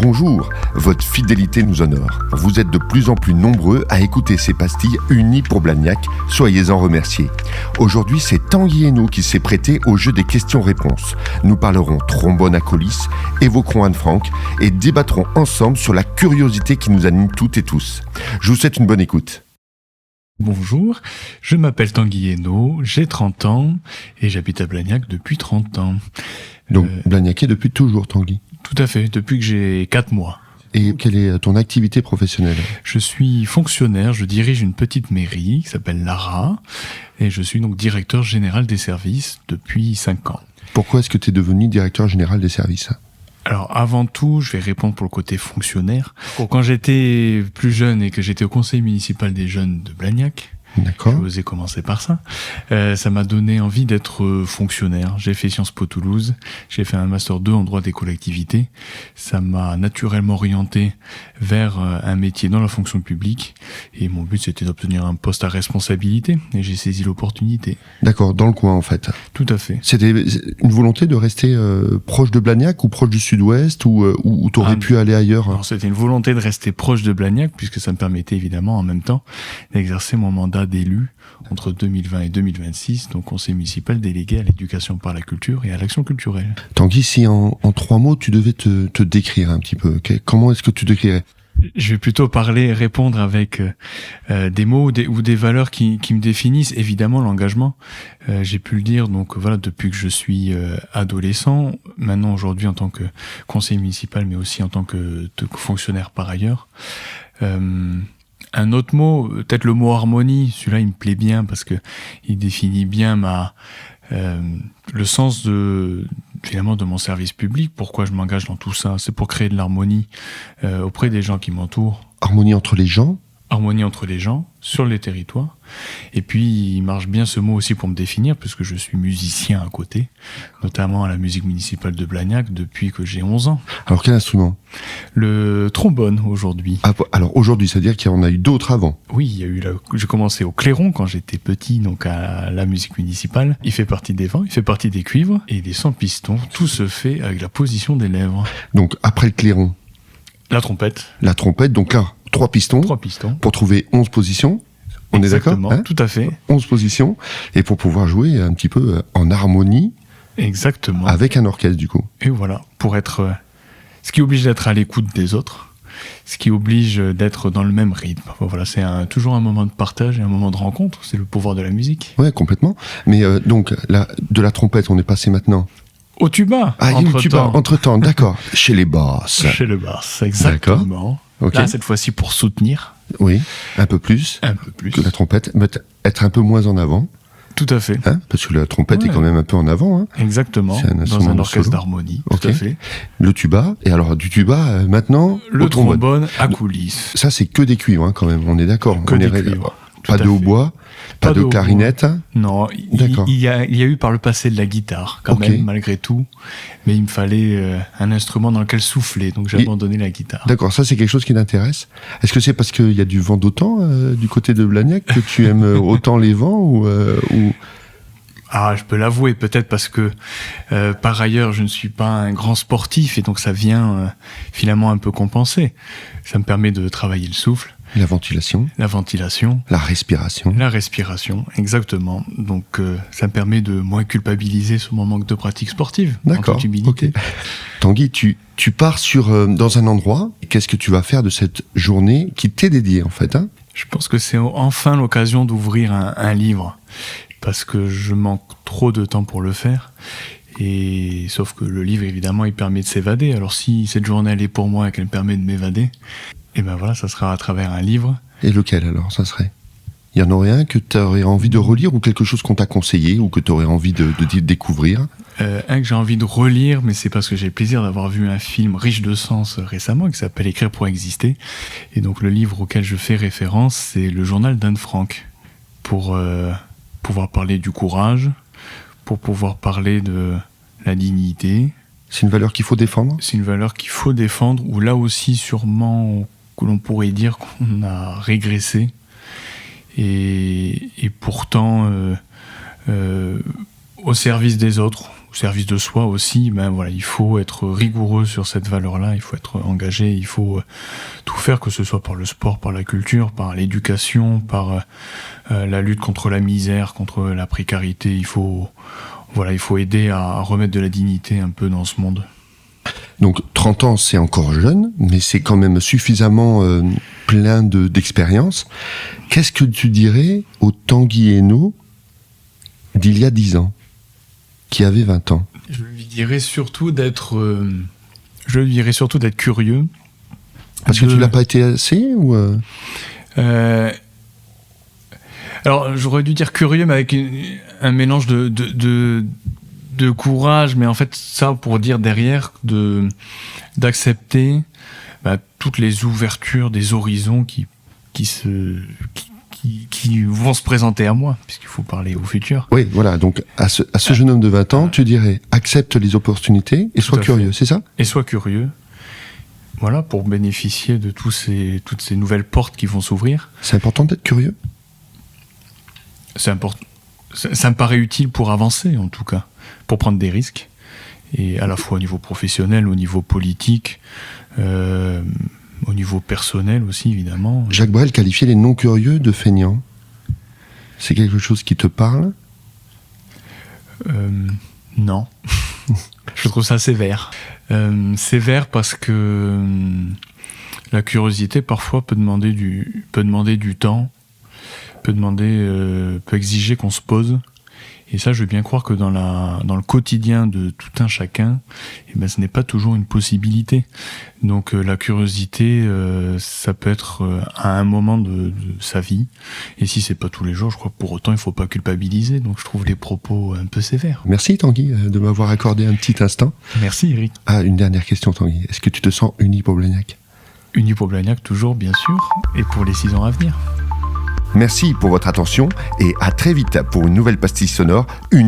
Bonjour, votre fidélité nous honore. Vous êtes de plus en plus nombreux à écouter ces pastilles unies pour Blagnac, soyez-en remerciés. Aujourd'hui, c'est Tanguy Hainaut qui s'est prêté au jeu des questions-réponses. Nous parlerons trombone à coulisse, évoquerons Anne Frank et débattrons ensemble sur la curiosité qui nous anime toutes et tous. Je vous souhaite une bonne écoute. Bonjour, je m'appelle Tanguy Hainaut, j'ai 30 ans et j'habite à Blagnac depuis 30 ans. Donc, Blagnacais depuis toujours, Tanguy? Tout à fait, depuis que j'ai 4 mois. Et quelle est ton activité professionnelle? Je suis fonctionnaire, je dirige une petite mairie qui s'appelle Lara et je suis donc directeur général des services depuis 5 ans. Pourquoi est-ce que tu es devenu directeur général des services? Alors avant tout, je vais répondre pour le côté fonctionnaire. Quand j'étais plus jeune et que j'étais au conseil municipal des jeunes de Blagnac, D'accord. je osais commencer par ça. Ça m'a donné envie d'être fonctionnaire. J'ai fait Sciences Po Toulouse, j'ai fait un Master 2 en droit des collectivités. Ça m'a naturellement orienté vers un métier dans la fonction publique. Et mon but, c'était d'obtenir un poste à responsabilité. Et j'ai saisi l'opportunité. D'accord, dans le coin en fait. Tout à fait. C'était une volonté de rester proche de Blagnac ou proche du sud-ouest ou t'aurais pu aller ailleurs? Alors, c'était une volonté de rester proche de Blagnac puisque ça me permettait évidemment en même temps d'exercer mon mandat d'élu entre 2020 et 2026, donc conseil municipal délégué à l'éducation par la culture et à l'action culturelle. Tanguy, si en 3 mots tu devais te décrire un petit peu, comment est-ce que tu décrirais? Je vais plutôt répondre avec des mots ou des valeurs qui me définissent. Évidemment, l'engagement. J'ai pu le dire, donc voilà, depuis que je suis adolescent, maintenant aujourd'hui en tant que conseiller municipal, mais aussi en tant que fonctionnaire par ailleurs. Un autre mot, peut-être le mot harmonie, celui-là il me plaît bien parce que il définit bien le sens finalement de mon service public. Pourquoi je m'engage dans tout ça? C'est pour créer de l'harmonie auprès des gens qui m'entourent. Harmonie entre les gens? Harmonie entre les gens, sur les territoires. Et puis, il marche bien ce mot aussi pour me définir, puisque je suis musicien à côté, notamment à la musique municipale de Blagnac depuis que j'ai 11 ans. Alors, quel instrument? Le trombone, aujourd'hui. Ah, alors, aujourd'hui, c'est-à-dire qu'il y en a eu d'autres avant? Oui, j'ai commencé au clairon quand j'étais petit, donc à la musique municipale. Il fait partie des vents, il fait partie des cuivres, et des sans pistons. Tout se fait avec la position des lèvres. Donc, après le clairon? La trompette. La trompette, donc là, 3 pistons. 3 pistons. Pour trouver 11 positions. On Exactement, est d'accord, tout à fait. 11 positions. Et pour pouvoir jouer un petit peu en harmonie. Exactement. Avec un orchestre, du coup. Et voilà, pour être... ce qui oblige d'être à l'écoute des autres, ce qui oblige d'être dans le même rythme. Voilà, c'est toujours un moment de partage et un moment de rencontre. C'est le pouvoir de la musique. Ouais, complètement. Mais donc, de la trompette, on est passé maintenant... Au tuba, entre-temps, d'accord. Chez les basses. Chez le basse, exactement. D'accord. Okay. Là, cette fois-ci, pour soutenir. Oui, un peu plus. Un peu plus. Que la trompette, mais être un peu moins en avant. Tout à fait. Parce que la trompette est quand même un peu en avant. Hein. Exactement, dans un orchestre d'harmonie, tout à fait. Le tuba, et alors du tuba, maintenant, le trombone à coulisses. Ça, c'est que des cuivres, quand même, on est d'accord. Que des cuivres. Pas de hautbois, pas de clarinette. Non, il y a eu par le passé de la guitare, quand même, malgré tout. Mais il me fallait un instrument dans lequel souffler, donc j'ai abandonné la guitare. D'accord, ça c'est quelque chose qui t'intéresse. Est-ce que c'est parce qu'il y a du vent d'autant du côté de Blagnac que tu aimes autant les vents ou... Ah, je peux l'avouer, peut-être parce que par ailleurs je ne suis pas un grand sportif et donc ça vient finalement un peu compenser. Ça me permet de travailler le souffle. La ventilation. La ventilation. La respiration. La respiration, exactement. Donc ça me permet de moins culpabiliser sur mon manque de pratique sportive. D'accord, ok. Tanguy, tu pars dans un endroit. Qu'est-ce que tu vas faire de cette journée qui t'est dédiée en fait, hein? Je pense que c'est enfin l'occasion d'ouvrir un livre. Parce que je manque trop de temps pour le faire. Et sauf que le livre, évidemment, il permet de s'évader. Alors si cette journée, elle est pour moi et qu'elle me permet de m'évader, et ben voilà, ça sera à travers un livre. Et lequel alors, ça serait? Il y en aurait un que tu aurais envie de relire ou quelque chose qu'on t'a conseillé ou que tu aurais envie de découvrir? Un que j'ai envie de relire, mais c'est parce que j'ai le plaisir d'avoir vu un film riche de sens récemment qui s'appelle Écrire pour exister. Et donc le livre auquel je fais référence, c'est le journal d'Anne Frank. Pour pouvoir parler du courage, pour pouvoir parler de la dignité. C'est une valeur qu'il faut défendre? C'est une valeur qu'il faut défendre, ou là aussi sûrement que l'on pourrait dire qu'on a régressé. Et pourtant au service des autres, service de soi aussi, voilà, il faut être rigoureux sur cette valeur-là, il faut être engagé, il faut tout faire, que ce soit par le sport, par la culture, par l'éducation, par la lutte contre la misère, contre la précarité. Il faut aider à remettre de la dignité un peu dans ce monde. Donc 30 ans, c'est encore jeune, mais c'est quand même suffisamment plein d'expérience. Qu'est-ce que tu dirais au Tanguy Hainaut d'il y a 10 ans, qui avait 20 ans? Je lui dirais surtout d'être curieux. Parce que tu l'as pas été assez ou Alors, j'aurais dû dire curieux, mais avec un mélange de courage, mais en fait, ça pour dire derrière d'accepter toutes les ouvertures des horizons qui vont se présenter à moi, puisqu'il faut parler au futur. Oui, voilà. Donc, à ce jeune homme de 20 ans, tu dirais accepte les opportunités et sois curieux, c'est ça? Et sois curieux. Voilà, pour bénéficier de toutes ces nouvelles portes qui vont s'ouvrir. C'est important d'être curieux? C'est important. Ça me paraît utile pour avancer, en tout cas, pour prendre des risques, et à la fois au niveau professionnel, au niveau politique, au niveau personnel aussi, évidemment. Jacques Brel qualifiait les non-curieux de feignants. C'est quelque chose qui te parle? Non. Je trouve ça sévère. Sévère parce que la curiosité, parfois, peut demander du temps, peut exiger qu'on se pose. Et ça, je veux bien croire que dans le quotidien de tout un chacun, ce n'est pas toujours une possibilité. Donc la curiosité, ça peut être à un moment de sa vie. Et si c'est pas tous les jours, je crois que pour autant, il faut pas culpabiliser. Donc je trouve les propos un peu sévères. Merci Tanguy de m'avoir accordé un petit instant. Merci Eric. Une dernière question Tanguy. Est-ce que tu te sens uni pour Blagnac? Uni pour Blagnac toujours, bien sûr. Et pour les 6 ans à venir. Merci pour votre attention et à très vite pour une nouvelle pastille sonore unie.